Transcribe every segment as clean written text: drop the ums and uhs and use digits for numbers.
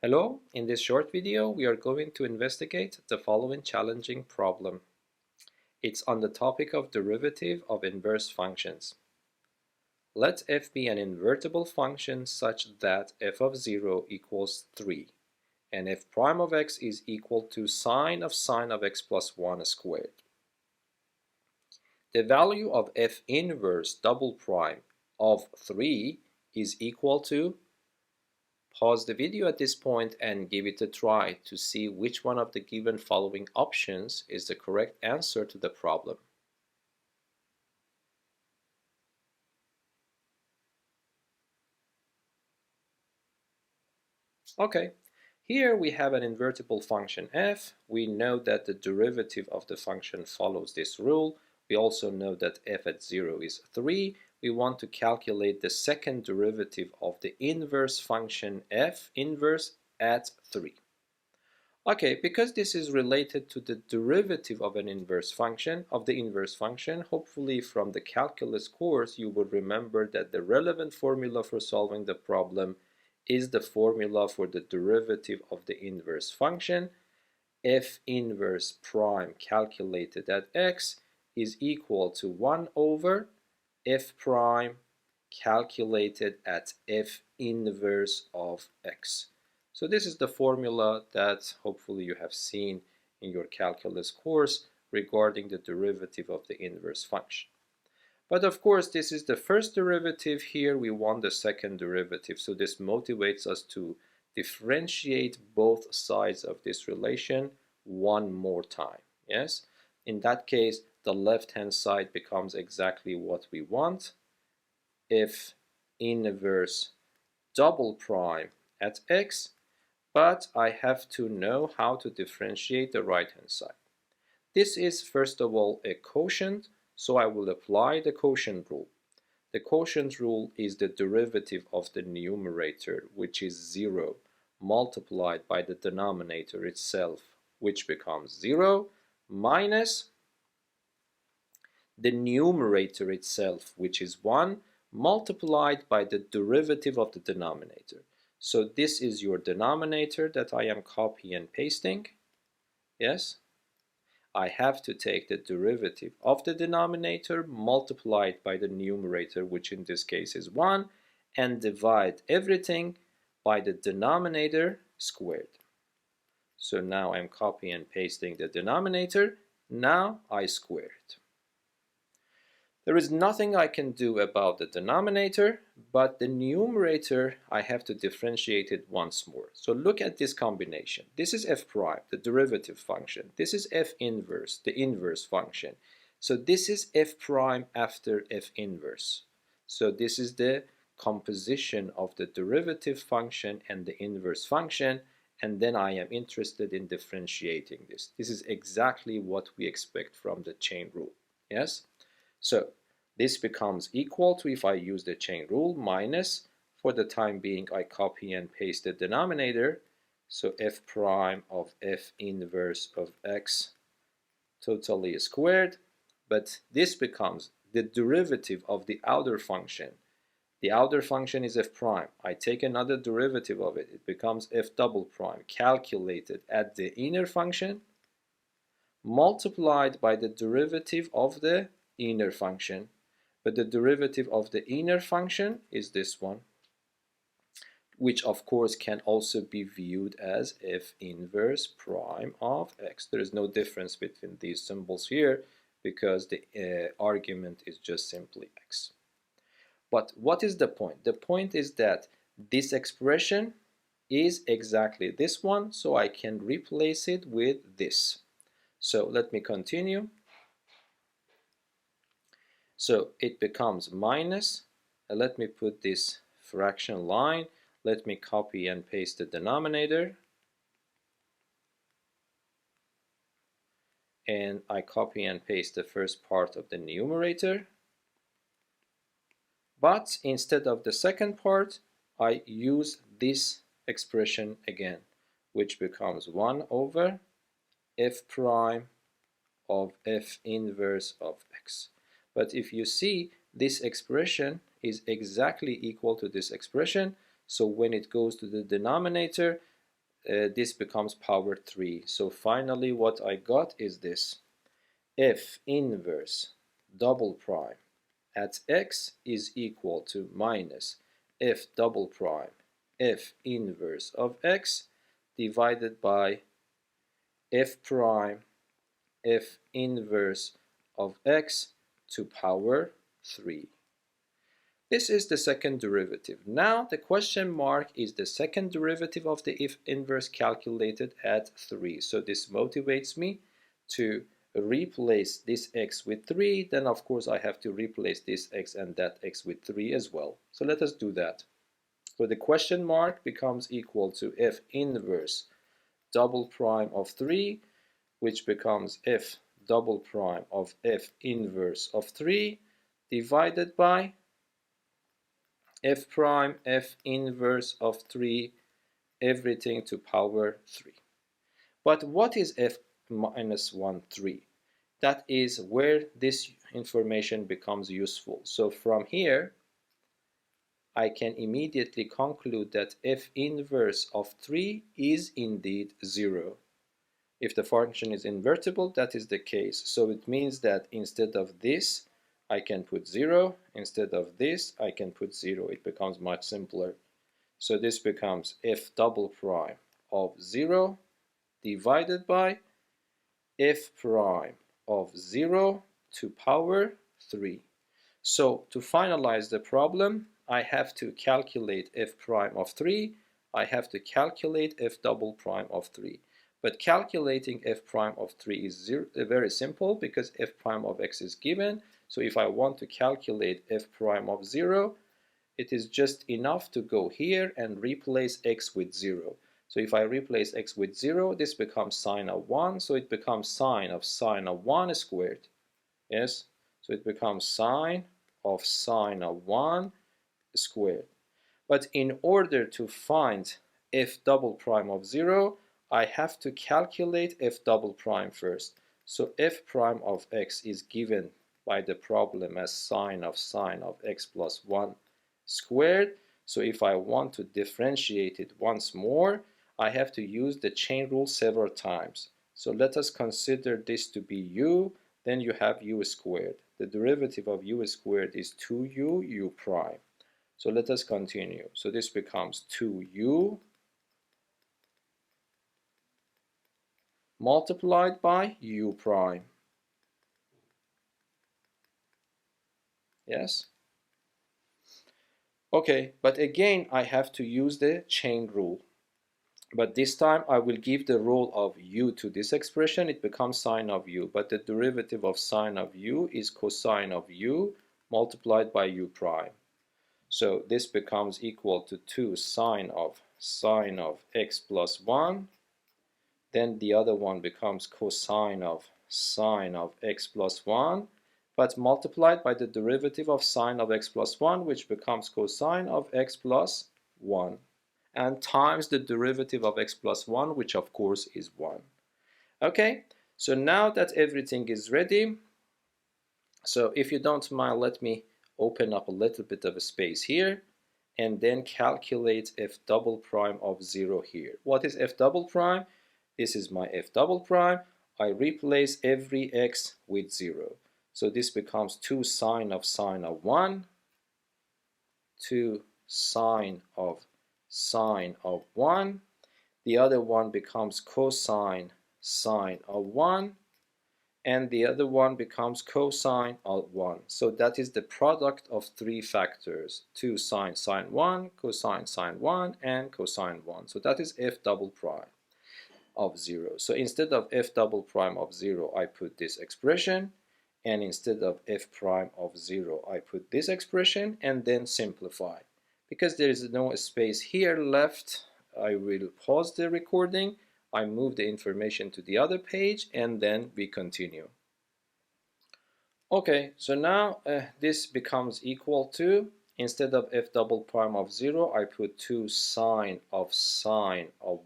Hello, in this short video we are going to investigate the following challenging problem. It's on the topic of derivative of inverse functions. Let f be an invertible function such that f of 0 equals 3 and f prime of x is equal to sine of x plus 1 squared. The value of f inverse double prime of 3 is equal to. Pause the video at this point and give it a try to see which one of the given following options is the correct answer to the problem. Okay, here we have an invertible function f. We know that the derivative of the function follows this rule. We also know that f at 0 is 3. We want to calculate the second derivative of the inverse function f inverse at 3. Okay, because this is related to the derivative of an inverse function, hopefully from the calculus course you would remember that the relevant formula for solving the problem is the formula for the derivative of the inverse function. F inverse prime calculated at x is equal to 1 over f prime calculated at f inverse of x. So this is the formula that hopefully you have seen in your calculus course regarding the derivative of the inverse function. But of course this is the first derivative. Here we want the second derivative, so this motivates us to differentiate both sides of this relation one more time. Yes, in that case the left hand side becomes exactly what we want, f inverse double prime at x, but I have to know how to differentiate the right hand side. This is first of all a quotient, so I will apply the quotient rule. The quotient rule is the derivative of the numerator, which is 0, multiplied by the denominator itself, which becomes 0, minus the numerator itself, which is 1, multiplied by the derivative of the denominator. So this is your denominator that I am copy and pasting. Yes, I have to take the derivative of the denominator multiplied by the numerator, which in this case is 1, and divide everything by the denominator squared. So now I'm copy and pasting the denominator. Now I square it. There is nothing I can do about the denominator, but the numerator I have to differentiate it once more. So look at this combination. This is f prime, the derivative function. This is f inverse, the inverse function. So this is f prime after f inverse. So this is the composition of the derivative function and the inverse function, and then I am interested in differentiating this. This is exactly what we expect from the chain rule. Yes? So this becomes equal to, if I use the chain rule, minus, for the time being I copy and paste the denominator, so f prime of f inverse of x totally squared, but this becomes the derivative of the outer function. The outer function is f prime. I take another derivative of it. It becomes f double prime calculated at the inner function multiplied by the derivative of the inner function. But the derivative of the inner function is this one, which of course can also be viewed as f inverse prime of x. There is no difference between these symbols here because the argument is just simply x. But what is the point? The point is that this expression is exactly this one, so I can replace it with this. So let me continue. So it becomes minus, let me put this fraction line, let me copy and paste the denominator, and I copy and paste the first part of the numerator, but instead of the second part I use this expression again, which becomes 1 over f prime of f inverse of x. But if you see, this expression is exactly equal to this expression, so when it goes to the denominator, this becomes power 3. So finally what I got is this: f inverse double prime at x is equal to minus f double prime f inverse of x divided by f prime f inverse of x to power 3. This is the second derivative. Now the question mark is the second derivative of the f inverse calculated at 3. So this motivates me to replace this x with 3. Then of course I have to replace this x and that x with 3 as well. So let us do that. So the question mark becomes equal to f inverse double prime of 3, which becomes f double prime of f inverse of 3 divided by f prime f inverse of 3, everything to power 3. But what is f minus 1, 3? That is where this information becomes useful. So from here, I can immediately conclude that f inverse of 3 is indeed 0. If the function is invertible, that is the case. So it means that instead of this, I can put 0. Instead of this, I can put 0. It becomes much simpler. So this becomes f double prime of 0 divided by f prime of 0 to power 3. So to finalize the problem, I have to calculate f prime of 3. I have to calculate f double prime of 3. But calculating f prime of 3 is very simple because f prime of x is given. So if I want to calculate f prime of 0, it is just enough to go here and replace x with 0. So if I replace x with 0, this becomes sine of 1. So it becomes sine of 1 squared. Yes, so it becomes sine of 1 squared. But in order to find f double prime of 0, I have to calculate f double prime first. So f prime of x is given by the problem as sine of x plus 1 squared. So if I want to differentiate it once more, I have to use the chain rule several times. So let us consider this to be u, then you have u squared. The derivative of u squared is 2u u prime. So let us continue. So this becomes 2u multiplied by u prime. Yes? Okay, but again I have to use the chain rule. But this time I will give the role of u to this expression. It becomes sine of u. But the derivative of sine of u is cosine of u multiplied by u prime. So this becomes equal to 2 sine of x plus 1. Then the other one becomes cosine of x plus 1. But multiplied by the derivative of sine of x plus 1, which becomes cosine of x plus 1. And times the derivative of x plus 1, which of course is 1. Okay, so now that everything is ready, so if you don't mind, let me open up a little bit of a space here and then calculate f double prime of 0 here. What is f double prime? This is my f double prime. I replace every x with 0. So this becomes 2 sine of 1, 2 sine of 1. The other one becomes cosine of 1. And the other one becomes cosine of 1. So that is the product of 3 factors: 2 sine 1, cosine 1, and cosine 1. So that is f double prime of 0. So instead of f double prime of 0, I put this expression. And instead of f prime of 0, I put this expression and then simplify. Because there is no space here left, I will pause the recording. I move the information to the other page and then we continue. Okay, so now this becomes equal to, instead of f double prime of 0, I put 2 sine of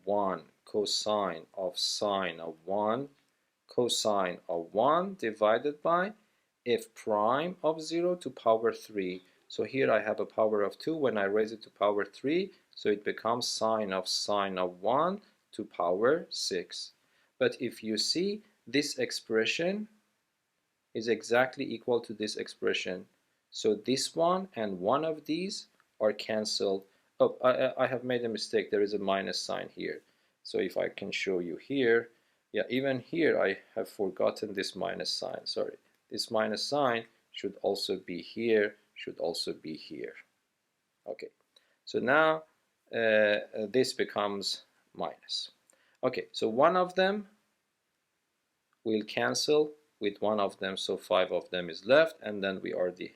1, cosine of 1, cosine of 1 divided by f prime of 0 to power 3. So here I have a power of 2. When I raise it to power 3, so it becomes sine of 1 to power 6. But if you see, this expression is exactly equal to this expression. So this one and one of these are cancelled. Oh, I have made a mistake. There is a minus sign here. So if I can show you here, yeah, even here I have forgotten this minus sign. Sorry, this minus sign should also be here, should also be here. Okay, so now this becomes minus. Okay, so one of them will cancel with one of them, so 5 of them is left, and then we are the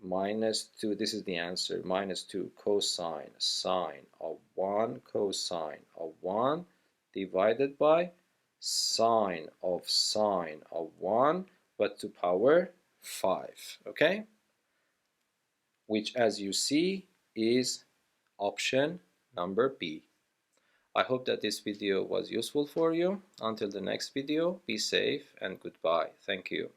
minus 2. This is the answer, minus 2 cosine sine of 1 cosine of 1 divided by sine of 1, but to power 5. Okay, which, as you see, is option number B. I hope that this video was useful for you. Until the next video, be safe and goodbye. Thank you.